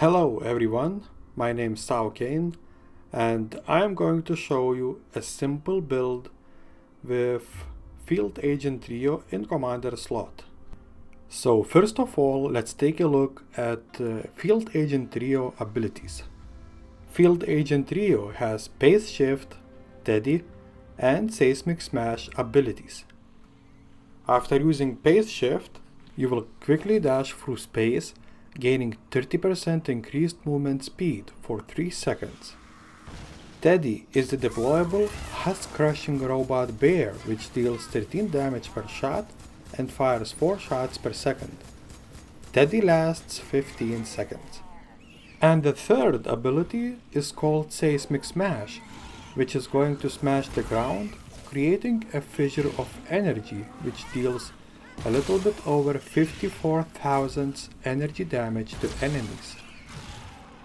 Hello everyone, my name is Saocain and I am going to show you a simple build with Field Agent Rio in Commander slot. So first of all, let's take a look at Field Agent Rio abilities. Field Agent Rio has Pace Shift, Teddy, and Seismic Smash abilities. After using Pace Shift, you will quickly dash through space, gaining 30% increased movement speed for 3 seconds. Teddy is the deployable Husky-crushing robot bear which deals 13 damage per shot and fires 4 shots per second. Teddy lasts 15 seconds. And the third ability is called Seismic Smash, which is going to smash the ground, creating a fissure of energy which deals a little bit over 54,000 energy damage to enemies.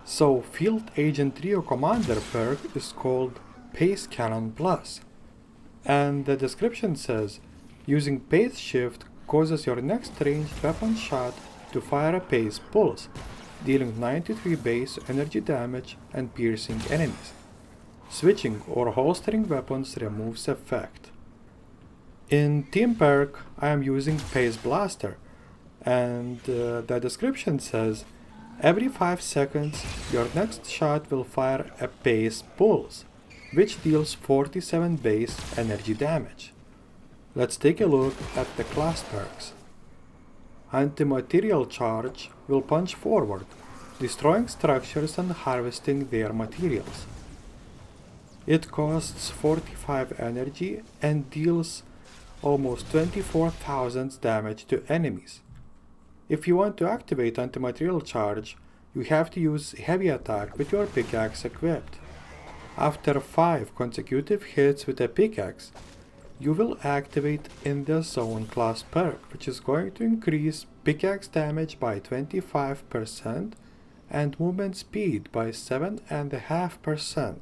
So Field Agent Rio Commander perk is called Pace Cannon Plus. And the description says, using Pace Shift causes your next ranged weapon shot to fire a Pace Pulse, dealing 93 base energy damage and piercing enemies. Switching or holstering weapons removes effect. In Team Perk, I am using Pace Blaster, and the description says, every 5 seconds your next shot will fire a Pace Pulse, which deals 47 base energy damage. Let's take a look at the class perks. Anti-Material Charge will punch forward, destroying structures and harvesting their materials. It costs 45 energy and deals almost 24,000 damage to enemies. If you want to activate Anti-Material Charge, you have to use heavy attack with your pickaxe equipped. After 5 consecutive hits with a pickaxe, you will activate In the Zone class perk, which is going to increase pickaxe damage by 25% and movement speed by 7.5%.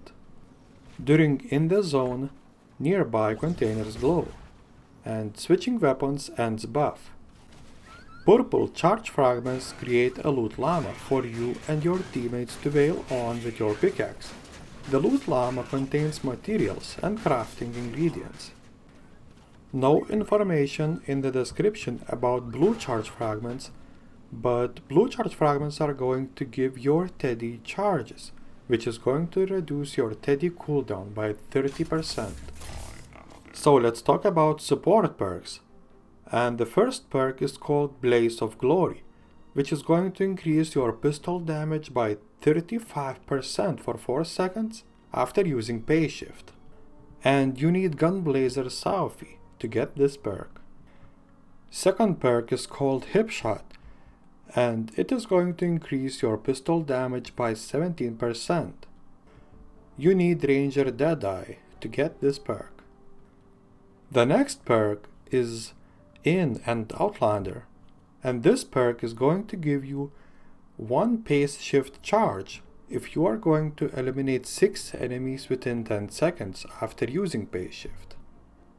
During In the Zone, nearby containers glow, and switching weapons ends buff. Purple charge fragments create a loot llama for you and your teammates to wail on with your pickaxe. The loot llama contains materials and crafting ingredients. No information in the description about blue charge fragments, but blue charge fragments are going to give your Teddy charges, which is going to reduce your Teddy cooldown by 30%. So let's talk about support perks. And the first perk is called Blaze of Glory, which is going to increase your pistol damage by 35% for 4 seconds after using Pace Shift. And you need Gunblazer Saofi to get this perk. Second perk is called Hip Shot, and it is going to increase your pistol damage by 17%. You need Ranger Deadeye to get this perk. The next perk is In and Outlander, and this perk is going to give you 1 Pace Shift charge if you are going to eliminate 6 enemies within 10 seconds after using Pace Shift.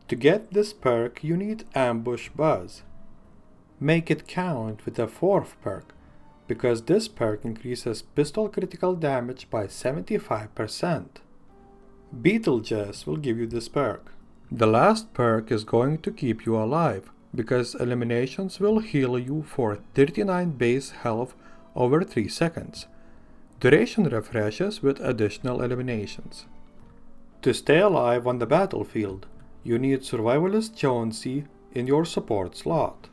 To get this perk, you need Ambush Buzz. Make it count with the 4th perk, because this perk increases pistol critical damage by 75%. Beetlejuice will give you this perk. The last perk is going to keep you alive, because eliminations will heal you for 39 base health over 3 seconds. Duration refreshes with additional eliminations. To stay alive on the battlefield, you need Survivalist Jonesy in your support slot.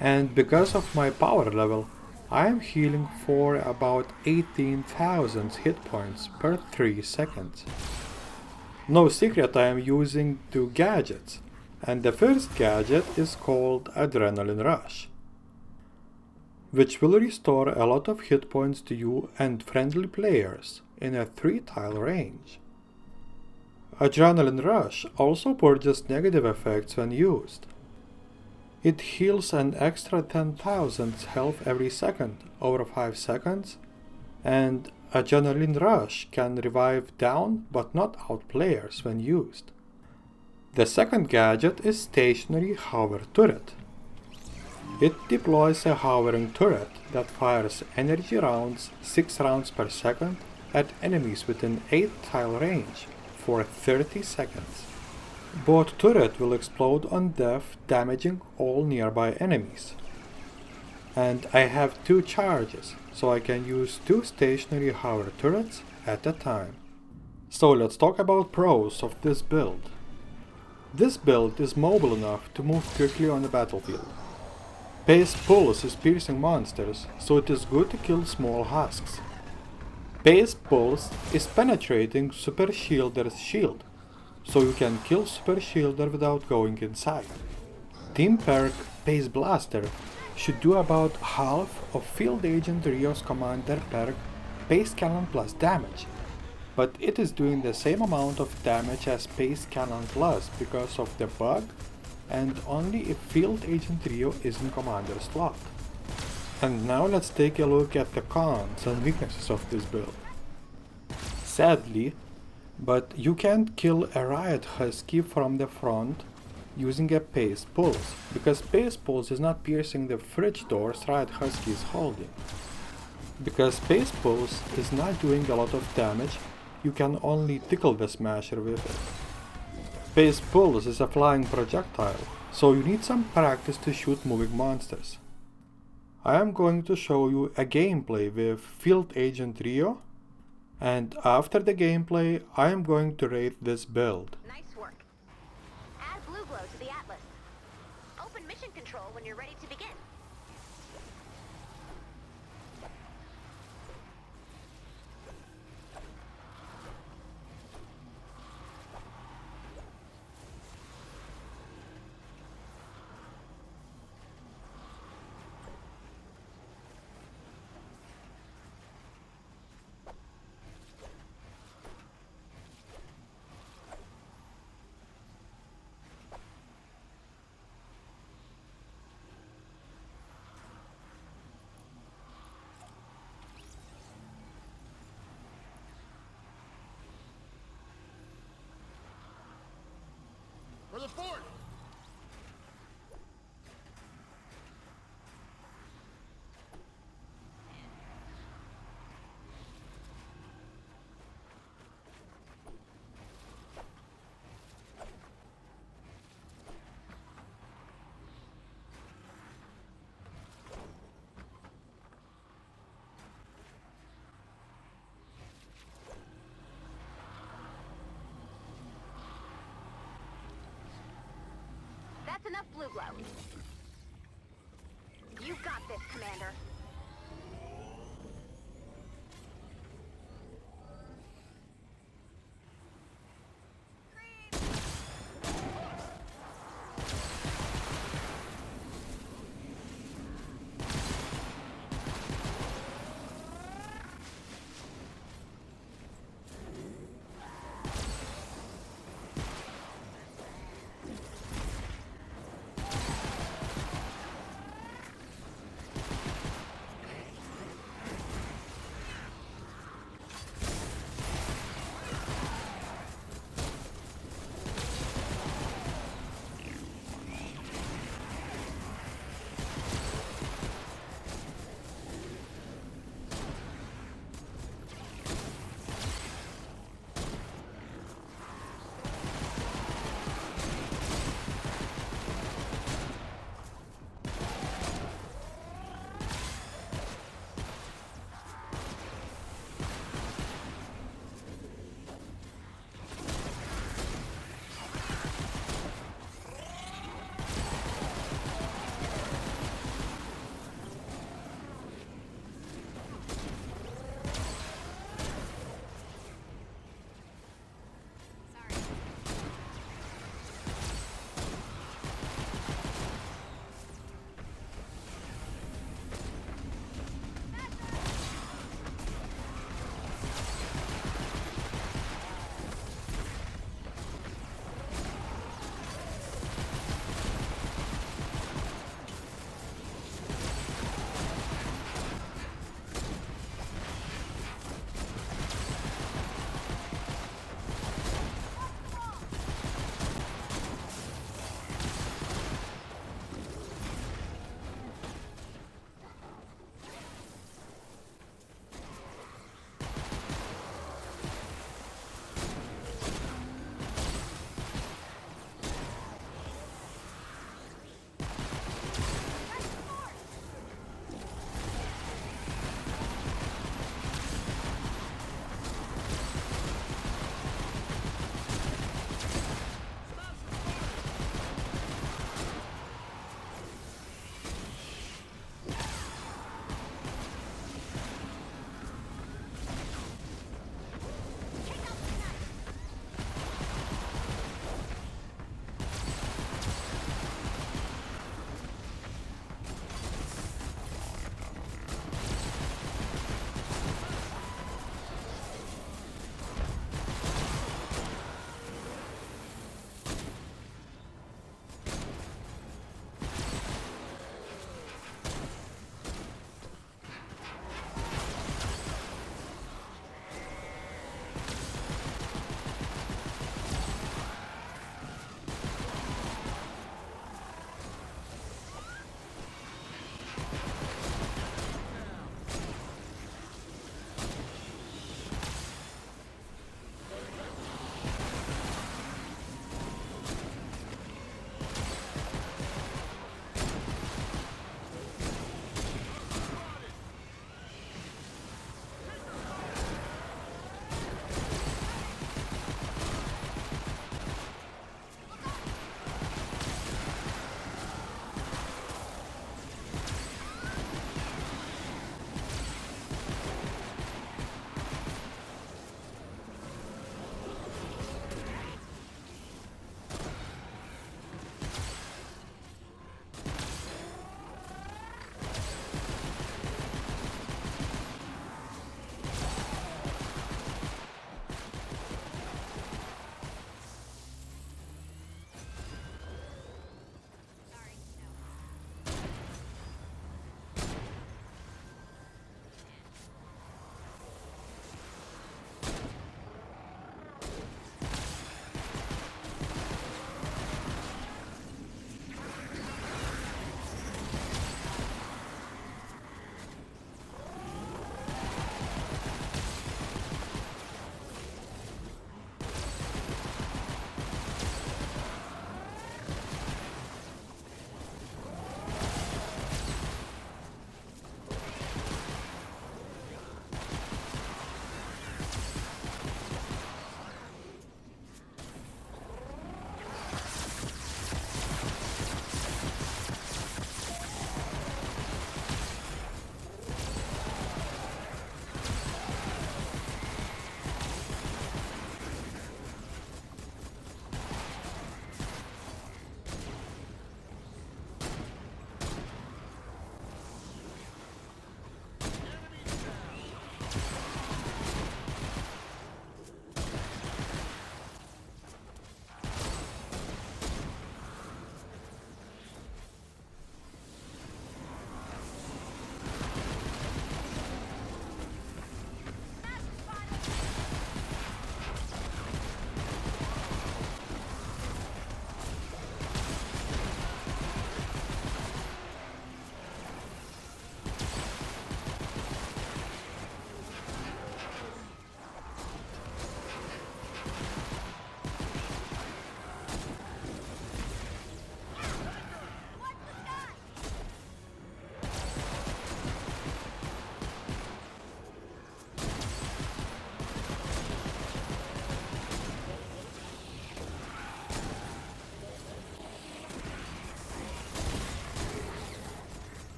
And because of my power level, I am healing for about 18,000 hit points per 3 seconds. No secret, I am using 2 gadgets, and the first gadget is called Adrenaline Rush, which will restore a lot of hit points to you and friendly players in a 3-tile range. Adrenaline Rush also purges negative effects when used. It heals an extra 10,000 health every second over 5 seconds, and Adrenaline Rush can revive down but not out players when used. The second gadget is Stationary Hover Turret. It deploys a hovering turret that fires energy rounds 6 rounds per second at enemies within 8 tile range for 30 seconds. Both turrets will explode on death, damaging all nearby enemies. And I have 2 charges, so I can use 2 stationary hover turrets at a time. So let's talk about pros of this build. This build is mobile enough to move quickly on the battlefield. Pace Pulse is piercing monsters, so it is good to kill small husks. Pace Pulse is penetrating Super Shielder's shield, so you can kill Super Shielder without going inside. Team perk Pace Blaster should do about half of Field Agent Rio's commander perk Pace Cannon plus damage, but it is doing the same amount of damage as Pace Cannon plus because of the bug, and only if Field Agent Rio is in commander slot. And now let's take a look at the cons and weaknesses of this build. Sadly, but you can't kill a Riot Husky from the front using a Pace Pulse, because Pace Pulse is not piercing the fridge doors Riot Husky is holding. Because Pace Pulse is not doing a lot of damage, you can only tickle the Smasher with it. Pace Pulse is a flying projectile, so you need some practice to shoot moving monsters. I am going to show you a gameplay with Field Agent Rio, and after the gameplay I am going to rate this build. Nice work. Add blue glow to the atlas. Open mission control when you're ready to begin. For the fort! That's enough blue glow. You got this, Commander.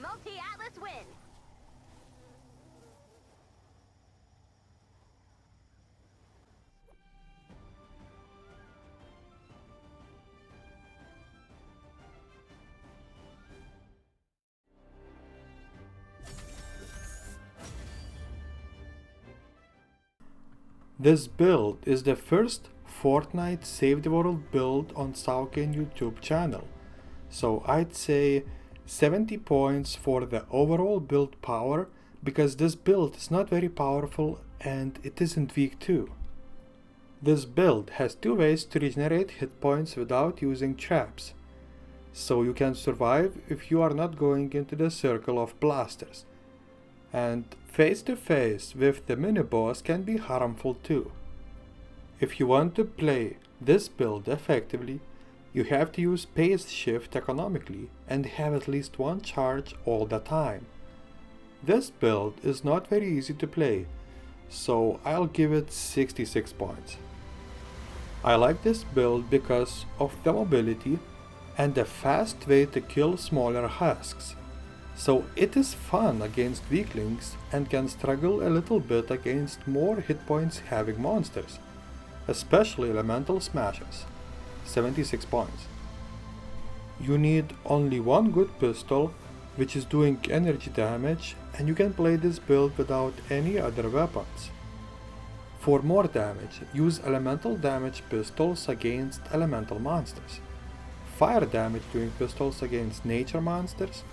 Multi-Atlas win! This build is the first Fortnite Save the World build on Saocain YouTube channel, so I'd say 70 points for the overall build power, because this build is not very powerful and it isn't weak too. This build has two ways to regenerate hit points without using traps, so you can survive if you are not going into the circle of blasters, and face to face with the mini boss can be harmful too. If you want to play this build effectively, you have to use pace shift economically and have at least one charge all the time. This build is not very easy to play, so I'll give it 66 points. I like this build because of the mobility and the fast way to kill smaller husks, so it is fun against weaklings and can struggle a little bit against more hit points having monsters, especially elemental smashers. 76 points. You need only one good pistol, which is doing energy damage, and you can play this build without any other weapons. For more damage, use elemental damage pistols against elemental monsters, fire damage doing pistols against nature monsters,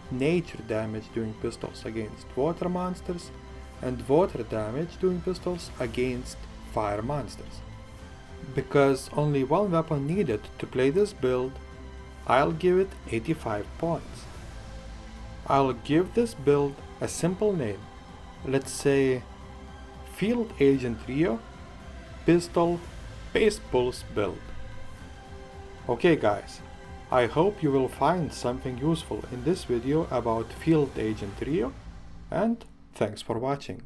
nature damage doing pistols against water monsters, and water damage doing pistols against fire monsters. Because only one weapon needed to play this build, I'll give it 85 points. I'll give this build a simple name. Let's say Field Agent Rio Pistol Base Pulse build. Okay guys, I hope you will find something useful in this video about Field Agent Rio, and thanks for watching.